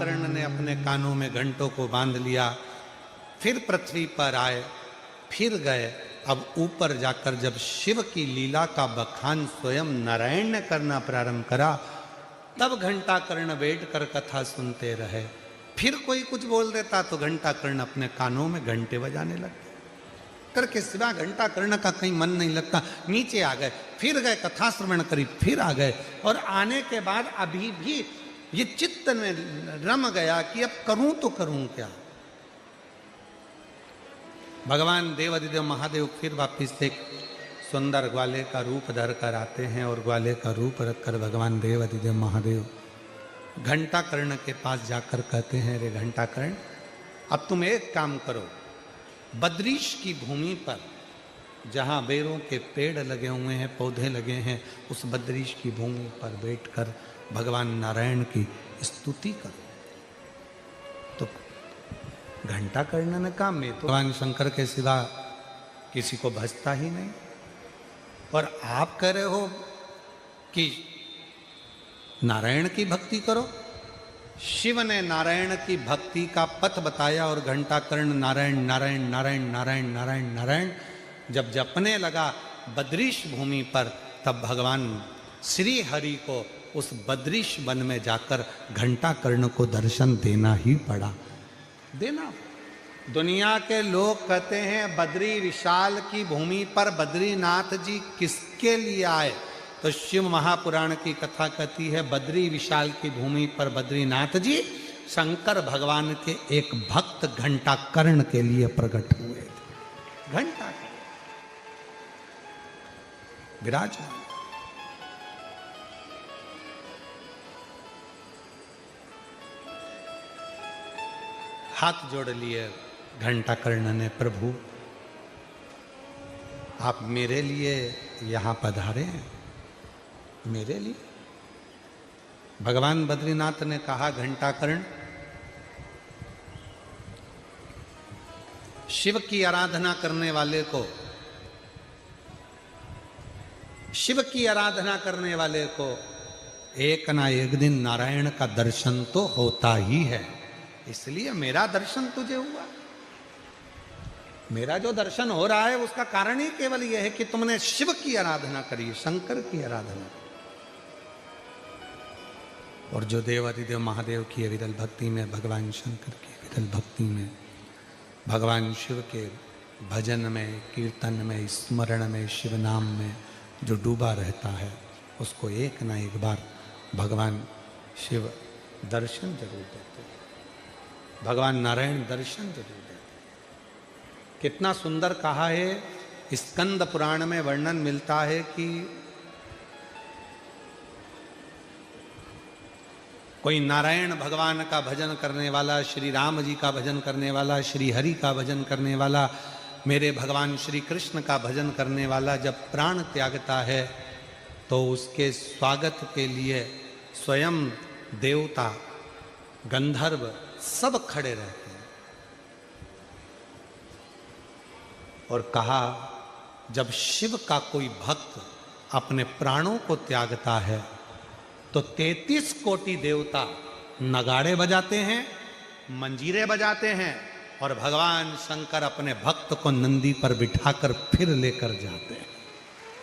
कर्ण ने अपने कानों में घंटों को बांध लिया, फिर पृथ्वी पर आए, फिर गए। अब ऊपर जाकर जब शिव की लीला का बखान स्वयं नारायण ने करना प्रारंभ करा, तब घंटा कर्ण बैठकर कथा सुनते रहे। फिर कोई कुछ बोल देता तो घंटा कर्ण अपने कानों में घंटे बजाने लगते करके, सिवा घंटा कर्ण का कहीं मन नहीं लगता। नीचे आ गए, फिर गए, कथा श्रवण करी, फिर आ गए। और आने के बाद अभी भी ये चित्त में रम गया कि अब करूं तो करूं क्या। भगवान देवाधिदेव महादेव फिर वापिस एक सुंदर ग्वाले का रूप धर कर आते हैं और ग्वाले का रूप रखकर भगवान देवाधिदेव महादेव घंटा कर्ण के पास जाकर कहते हैं, रे घंटा कर्ण, अब तुम एक काम करो, बद्रीश की भूमि पर जहाँ बेरों के पेड़ लगे हुए हैं, पौधे लगे हैं, उस बद्रीश की भूमि पर बैठकर भगवान नारायण की स्तुति करो। तो घंटा कर्ण ने कहा, मैं तो भगवान शंकर के सिवा किसी को भजता ही नहीं, और आप कह रहे हो कि नारायण की भक्ति करो। शिव ने नारायण की भक्ति का पथ बताया और घंटा कर्ण नारायण नारायण नारायण नारायण नारायण नारायण जब जपने लगा बद्रीश भूमि पर, तब भगवान श्री हरि को उस बद्रीश वन में जाकर घंटा कर्ण को दर्शन देना ही पड़ा। देना, दुनिया के लोग कहते हैं बद्री विशाल की भूमि पर बद्रीनाथ जी किसके लिए आए, तो शिव महापुराण की कथा कहती है बद्री विशाल की भूमि पर बद्रीनाथ जी शंकर भगवान के एक भक्त घंटा कर्ण के लिए प्रकट हुए थे। घंटा विराजमान, हाथ जोड़ लिए घंटा कर्ण ने, प्रभु आप मेरे लिए यहां पधारे हैं, मेरे लिए। भगवान बद्रीनाथ ने कहा, घंटा कर्ण, शिव की आराधना करने वाले को, शिव की आराधना करने वाले को एक ना एक दिन नारायण का दर्शन तो होता ही है, इसलिए मेरा दर्शन तुझे हुआ। मेरा जो दर्शन हो रहा है उसका कारण ही केवल यह है कि तुमने शिव की आराधना करी, शंकर की आराधना। और जो देवाधिदेव महादेव की विरल भक्ति में, भगवान शंकर की विरल भक्ति में, भगवान शिव के भजन में, कीर्तन में, स्मरण में, शिव नाम में जो डूबा रहता है, उसको एक ना एक बार भगवान शिव दर्शन जरूर देते हैं, भगवान नारायण दर्शन जरूर देते हैं। कितना सुंदर कहा है, स्कंद पुराण में वर्णन मिलता है कि कोई नारायण भगवान का भजन करने वाला, श्री राम जी का भजन करने वाला, श्री हरि का भजन करने वाला, मेरे भगवान श्री कृष्ण का भजन करने वाला जब प्राण त्यागता है तो उसके स्वागत के लिए स्वयं देवता, गंधर्व सब खड़े रहते हैं। और कहा, जब शिव का कोई भक्त अपने प्राणों को त्यागता है तो 33 कोटि देवता नगाड़े बजाते हैं, मंजीरे बजाते हैं, और भगवान शंकर अपने भक्त को नंदी पर बिठाकर फिर लेकर जाते हैं।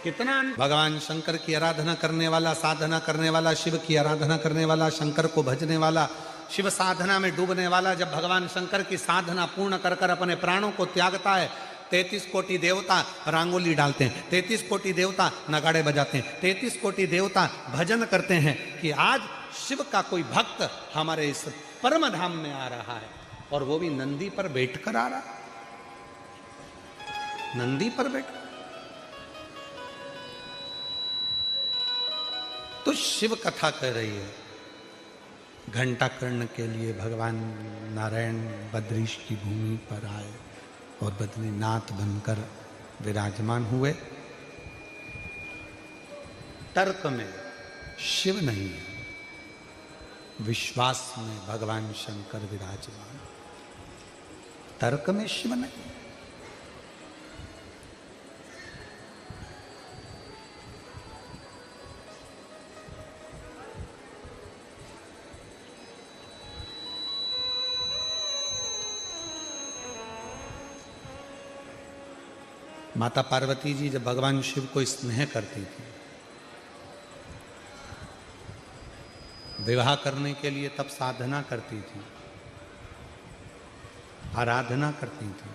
कितना भगवान शंकर की आराधना करने वाला, साधना करने वाला, शिव की आराधना करने वाला, शंकर को भजने वाला, शिव साधना में डूबने वाला, जब भगवान शंकर की साधना पूर्ण कर कर अपने प्राणों को त्यागता है, 33 कोटि देवता रांगोली डालते हैं, 33 कोटि देवता नगाड़े बजाते हैं, 33 कोटि देवता भजन करते हैं कि आज शिव का कोई भक्त हमारे इस परम धाम में आ रहा है, और वो भी नंदी पर बैठकर आ रहा, नंदी पर बैठ। तो शिव कथा कह रही है, घंटा कर्ण के लिए भगवान नारायण बद्रीश की भूमि पर आए और बद्रीनाथ बनकर विराजमान हुए। तर्क में शिव नहीं है, विश्वास में भगवान शंकर विराजमान। तर्क में शिव नहीं। माता पार्वती जी जब भगवान शिव को स्नेह करती थी, विवाह करने के लिए तब साधना करती थी, आराधना करती थी।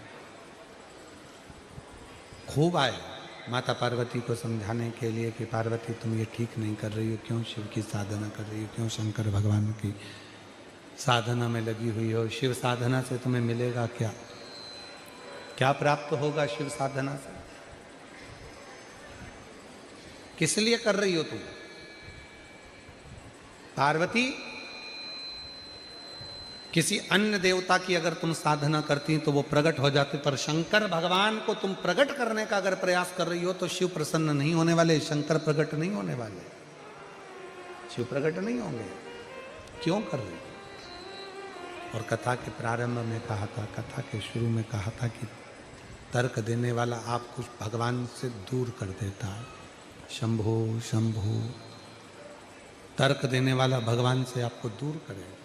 खूब आए माता पार्वती को समझाने के लिए कि पार्वती तुम ये ठीक नहीं कर रही हो, क्यों शिव की साधना कर रही हो, क्यों शंकर भगवान की साधना में लगी हुई हो। शिव साधना से तुम्हें मिलेगा क्या, क्या प्राप्त होगा शिव साधना से? किस लिए कर रही हो तुम? पार्वती किसी अन्य देवता की अगर तुम साधना करती तो वो प्रकट हो जाते, पर शंकर भगवान को तुम प्रकट करने का अगर प्रयास कर रही हो तो शिव प्रसन्न नहीं होने वाले, शंकर प्रकट नहीं होने वाले, शिव प्रकट नहीं होंगे। क्यों कर रही हो? और कथा के प्रारंभ में कहा था, कथा के शुरू में कहा था कि तर्क देने वाला आपको भगवान से दूर कर देता है। शंभो शंभो, तर्क देने वाला भगवान से आपको दूर करेगा,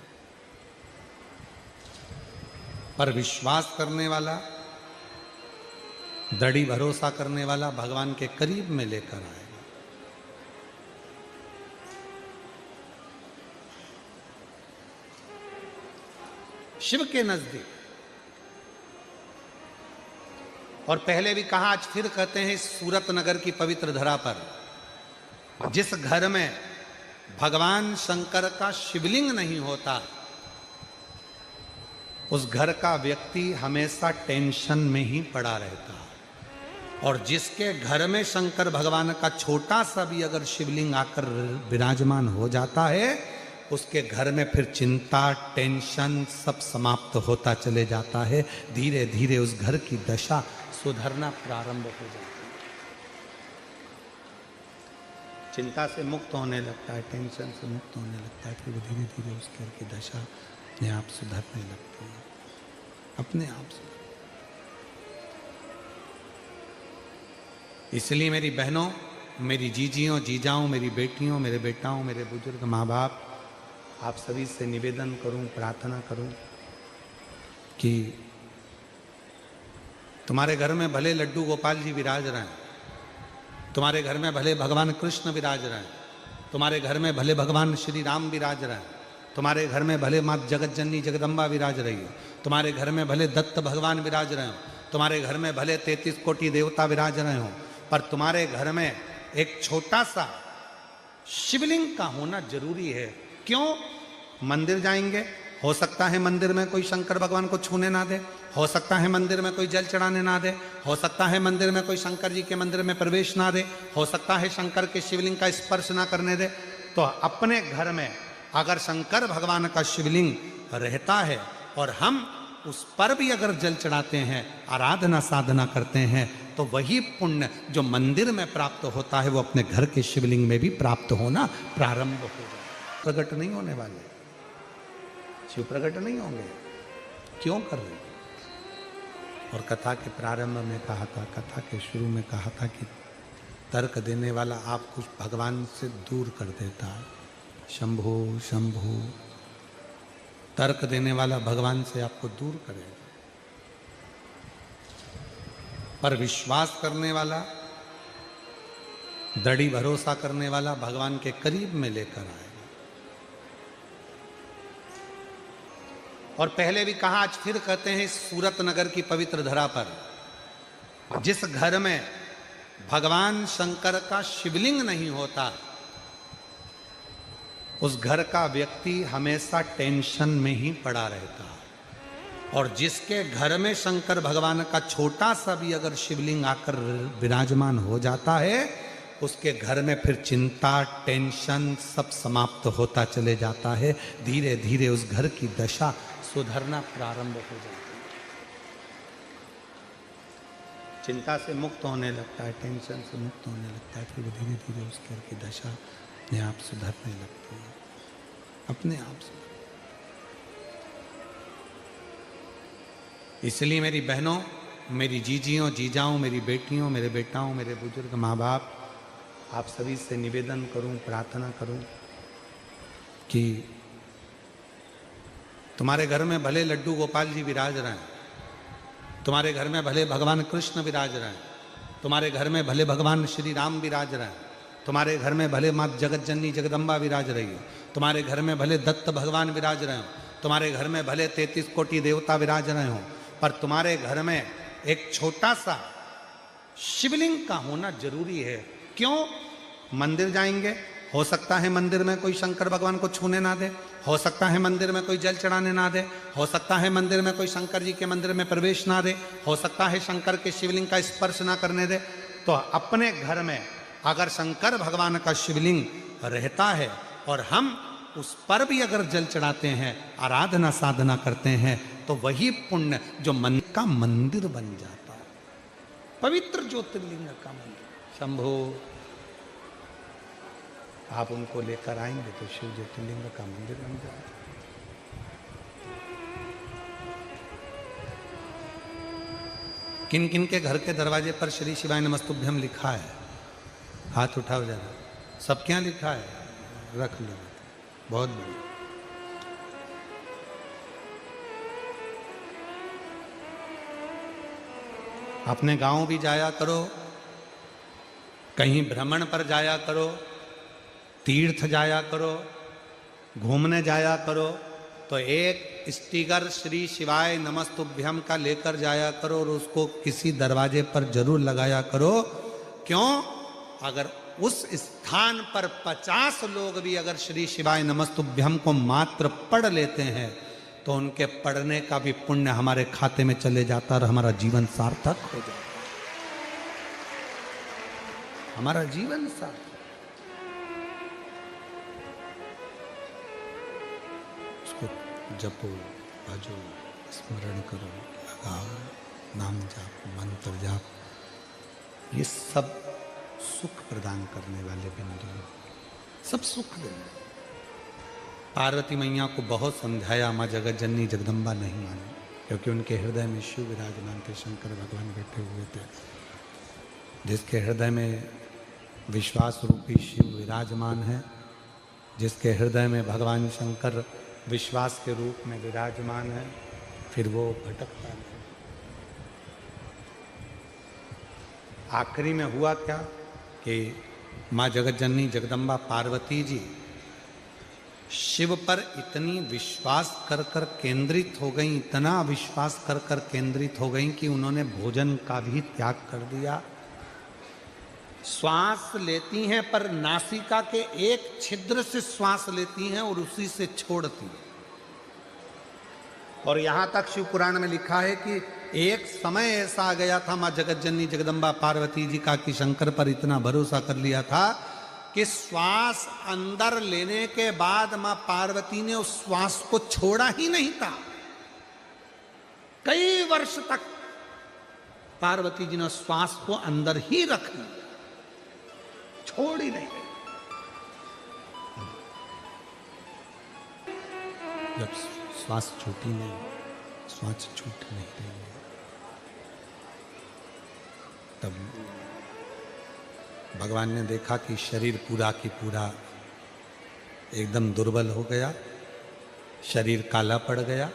पर विश्वास करने वाला, दृढ़ भरोसा करने वाला भगवान के करीब में लेकर आएगा। शिव के नजदीक। और पहले भी कहा, आज फिर कहते हैं, इस सूरत नगर की पवित्र धरा पर जिस घर में भगवान शंकर का शिवलिंग नहीं होता, उस घर का व्यक्ति हमेशा टेंशन में ही पड़ा रहता है। और जिसके घर में शंकर भगवान का छोटा सा भी अगर शिवलिंग आकर विराजमान हो जाता है, उसके घर में फिर चिंता, टेंशन सब समाप्त होता चले जाता है। धीरे धीरे उस घर की दशा सुधरना प्रारंभ हो जाती है। चिंता से मुक्त होने लगता है, टेंशन से मुक्त होने लगता है, फिर धीरे धीरे उस घर की दशा अपने आप सुधरने लगती है, अपने आप से। इसलिए मेरी बहनों, मेरी जीजियों, जीजाओं, मेरी बेटियों, मेरे बेटाओं, मेरे बुजुर्ग माँ बाप, आप सभी से निवेदन करूं, प्रार्थना करूं कि तुम्हारे घर में भले लड्डू गोपाल जी विराज रहे हैं, तुम्हारे घर में भले भगवान कृष्ण विराज रहे हैं, तुम्हारे घर में भले भगवान श्री राम विराज रहे हैं, तुम्हारे घर में भले माँ जगत जननी जगदम्बा विराज रही हो, तुम्हारे घर में भले दत्त भगवान विराज रहे हो, तुम्हारे घर में भले 33 कोटि देवता विराज रहे हो, पर तुम्हारे घर में एक छोटा सा शिवलिंग का होना जरूरी है। क्यों? मंदिर जाएंगे, हो सकता है मंदिर में कोई शंकर भगवान को छूने ना दे, हो सकता है मंदिर में कोई जल चढ़ाने ना दे, हो सकता है मंदिर में कोई शंकर जी के मंदिर में प्रवेश ना दे, हो सकता है शंकर के शिवलिंग का स्पर्श ना करने दे। तो अपने घर में अगर शंकर भगवान का शिवलिंग रहता है और हम उस पर भी अगर जल चढ़ाते हैं, आराधना साधना करते हैं, तो वही पुण्य जो मंदिर में प्राप्त होता है वो अपने घर के शिवलिंग में भी प्राप्त होना प्रारंभ हो जाए। प्रकट नहीं होने वाले, शिव प्रकट नहीं होंगे। क्यों कर रहे? और कथा के प्रारंभ में कहा था, कथा के शुरू में कहा था कि तर्क देने वाला आपको भगवान से दूर कर देता है। शंभो शंभो, तर्क देने वाला भगवान से आपको दूर करेगा, पर विश्वास करने वाला, दृढ़ भरोसा करने वाला भगवान के करीब में लेकर आएगा। और पहले भी कहा, आज फिर कहते हैं, इस सूरत नगर की पवित्र धरा पर जिस घर में भगवान शंकर का शिवलिंग नहीं होता, उस घर का व्यक्ति हमेशा टेंशन में ही पड़ा रहता है। और जिसके घर में शंकर भगवान का छोटा सा भी अगर शिवलिंग आकर विराजमान हो जाता है, उसके घर में फिर चिंता, टेंशन सब समाप्त होता चले जाता है। धीरे धीरे उस घर की दशा सुधरना प्रारंभ हो जाती है। चिंता से मुक्त होने लगता है, टेंशन से मुक्त होने लगता है, फिर धीरे धीरे उस घर की दशा अपने आप सुधरने लगती है, अपने आप से। इसलिए मेरी बहनों, मेरी जीजियों, जीजाओं, मेरी बेटियों, मेरे बेटाओं, मेरे बुजुर्ग माँ बाप, आप सभी से निवेदन करूं, प्रार्थना करूं कि तुम्हारे घर में भले लड्डू गोपाल जी विराज रहे हैं, तुम्हारे घर में भले भगवान कृष्ण विराज रहे हैं, तुम्हारे घर में भले भगवान श्री राम विराज रहे हैं, तुम्हारे घर में भले माँ जगत जननी जगदम्बा विराज रही हो, तुम्हारे घर में भले दत्त भगवान विराज रहे हो, तुम्हारे घर में भले 33 कोटि देवता विराज रहे हो, पर तुम्हारे घर में एक छोटा सा शिवलिंग का होना जरूरी है। क्यों? मंदिर जाएंगे, हो सकता है मंदिर में कोई शंकर भगवान को छूने ना दे, हो सकता है मंदिर में कोई जल चढ़ाने ना दे, हो सकता है मंदिर में कोई शंकर जी के मंदिर में प्रवेश ना दे, हो सकता है शंकर के शिवलिंग का स्पर्श ना करने दे। तो अपने घर में अगर शंकर भगवान का शिवलिंग रहता है और हम उस पर भी अगर जल चढ़ाते हैं, आराधना साधना करते हैं, तो वही पुण्य जो मन का मंदिर बन जाता है, पवित्र ज्योतिर्लिंग का मंदिर। शंभो, आप उनको लेकर आएंगे तो शिव ज्योतिर्लिंग का मंदिर बन जाएगा। किन किन के घर के दरवाजे पर श्री शिवाय नमस्तुभ्यम लिखा है? हाथ उठाओ जरा। सब क्या लिखा है? रख लो। बहुत बढ़िया। अपने गांव भी जाया करो, कहीं भ्रमण पर जाया करो, तीर्थ जाया करो, घूमने जाया करो, तो एक स्टिकर श्री शिवाय नमस्तुभ्यम का लेकर जाया करो और उसको किसी दरवाजे पर जरूर लगाया करो। क्यों? अगर उस स्थान पर 50 लोग भी अगर श्री शिवाय नमस्तुभ्यम को मात्र पढ़ लेते हैं तो उनके पढ़ने का भी पुण्य हमारे खाते में चले जाता और हमारा जीवन सार्थक हो जाता, हमारा जीवन सार्थक। उसको जपो, भजो, स्मरण करो, लगाओ, नाम जाप, मंत्र जाप, ये सब सुख प्रदान करने वाले बिंदु, सब सुख देने। पार्वती मैया को बहुत समझाया, माँ जगत जननी जगदम्बा नहीं मानी, क्योंकि उनके हृदय में शिव विराजमान थे, शंकर भगवान बैठे हुए थे। जिसके हृदय में विश्वास रूपी शिव विराजमान है, जिसके हृदय में भगवान शंकर विश्वास के रूप में विराजमान है, फिर वो भटकता नहीं। आखिरी में हुआ क्या कि माँ जगत जननी जगदम्बा पार्वती जी शिव पर इतनी विश्वास कर कर केंद्रित हो गई, इतना विश्वास कर कर केंद्रित हो गई कि उन्होंने भोजन का भी त्याग कर दिया। श्वास लेती हैं पर नासिका के एक छिद्र से श्वास लेती हैं और उसी से छोड़ती हैं। और यहां तक शिव पुराण में लिखा है कि एक समय ऐसा आ गया था मां जगत जननी जगदम्बा पार्वती जी का कि शंकर पर इतना भरोसा कर लिया था कि श्वास अंदर लेने के बाद मां पार्वती ने उस श्वास को छोड़ा ही नहीं था। कई वर्ष तक पार्वती जी ने श्वास को अंदर ही रख लिया, छोड़ ही नहीं। जब श्वास छूटी नहीं, श्वास छूट नहीं रही है, तब भगवान ने देखा कि शरीर पूरा की पूरा एकदम दुर्बल हो गया, शरीर काला पड़ गया,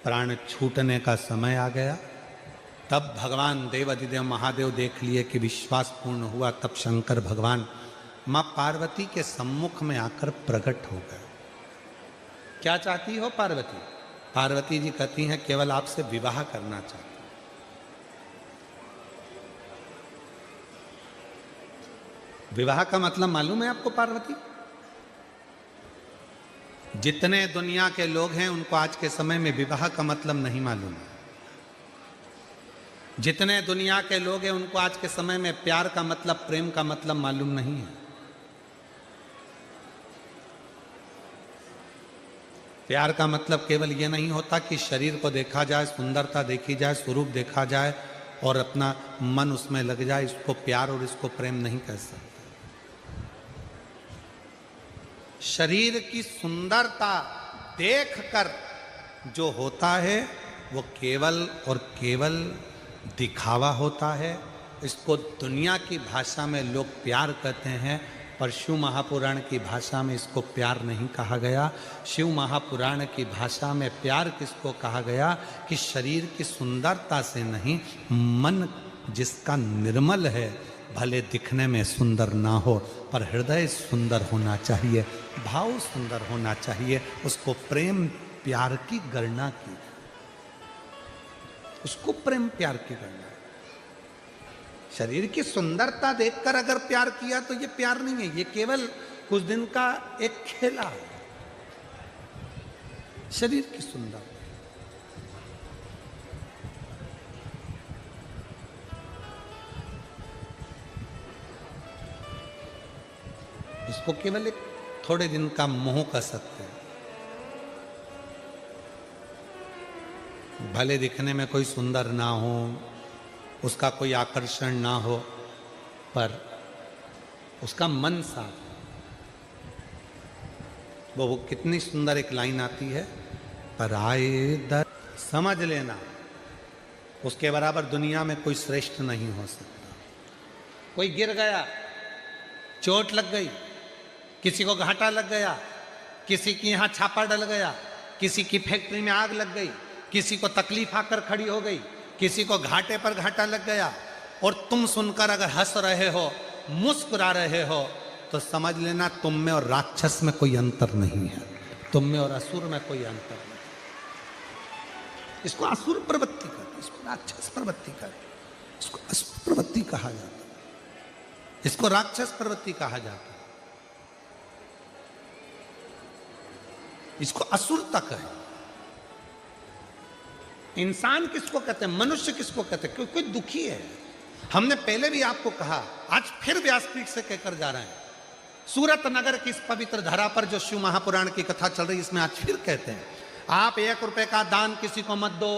प्राण छूटने का समय आ गया। तब भगवान देवाधिदेव महादेव देख लिए कि विश्वास पूर्ण हुआ। तब शंकर भगवान मां पार्वती के सम्मुख में आकर प्रकट हो गए। क्या चाहती हो पार्वती? पार्वती जी कहती हैं केवल आपसे विवाह करना चाहती। विवाह का मतलब मालूम है आपको पार्वती? जितने दुनिया के लोग हैं उनको आज के समय में विवाह का मतलब नहीं मालूम है। जितने दुनिया के लोग हैं उनको आज के समय में प्यार का मतलब, प्रेम का मतलब मालूम नहीं है। प्यार का मतलब केवल ये नहीं होता कि शरीर को देखा जाए, सुंदरता देखी जाए, स्वरूप देखा जाए और अपना मन उसमें लग जाए, इसको प्यार और इसको प्रेम नहीं कह सकते। शरीर की सुंदरता देखकर जो होता है वो केवल और केवल दिखावा होता है। इसको दुनिया की भाषा में लोग प्यार कहते हैं, पर शिव महापुराण की भाषा में इसको प्यार नहीं कहा गया। शिव महापुराण की भाषा में प्यार किसको कहा गया कि शरीर की सुंदरता से नहीं, मन जिसका निर्मल है, भले दिखने में सुंदर ना हो पर हृदय सुंदर होना चाहिए, भाव सुंदर होना चाहिए, उसको प्रेम प्यार की गणना की, उसको प्रेम प्यार की गणना। शरीर की सुंदरता देखकर अगर प्यार किया तो ये प्यार नहीं है, ये केवल कुछ दिन का एक खेला है। शरीर की सुंदरता, इसको केवल एक थोड़े दिन का मोह कह सकते हैं। भले दिखने में कोई सुंदर ना हो, उसका कोई आकर्षण ना हो, पर उसका मन साफ। वो कितनी सुंदर एक लाइन आती है, पर आए दर समझ लेना उसके बराबर दुनिया में कोई श्रेष्ठ नहीं हो सकता। कोई गिर गया, चोट लग गई, किसी को घाटा लग गया, किसी की यहां छापा डल गया, किसी की फैक्ट्री में आग लग गई, किसी को तकलीफ आकर खड़ी हो गई, किसी को घाटे पर घाटा लग गया, और तुम सुनकर अगर हंस रहे हो, मुस्कुरा रहे हो, तो समझ लेना तुम में और राक्षस में कोई अंतर नहीं है, तुम में और असुर में कोई अंतर नहीं। इसको असुर प्रवृत्ति कहते, इसको राक्षस प्रवृत्ति कहते, इसको असुर प्रवृत्ति कहा जाता है, इसको राक्षस प्रवृत्ति कहा जाता है, इसको असुरता कहे। इंसान किसको कहते हैं, मनुष्य किसको कहते हैं, क्योंकि कोई दुखी है। हमने पहले भी आपको कहा, आज फिर व्यासपीठ से कहकर जा रहे हैं, सूरत नगर की इस पवित्र धरा पर जो शिव महापुराण की कथा चल रही है, इसमें आज फिर कहते हैं, आप 1 रुपए का दान किसी को मत दो,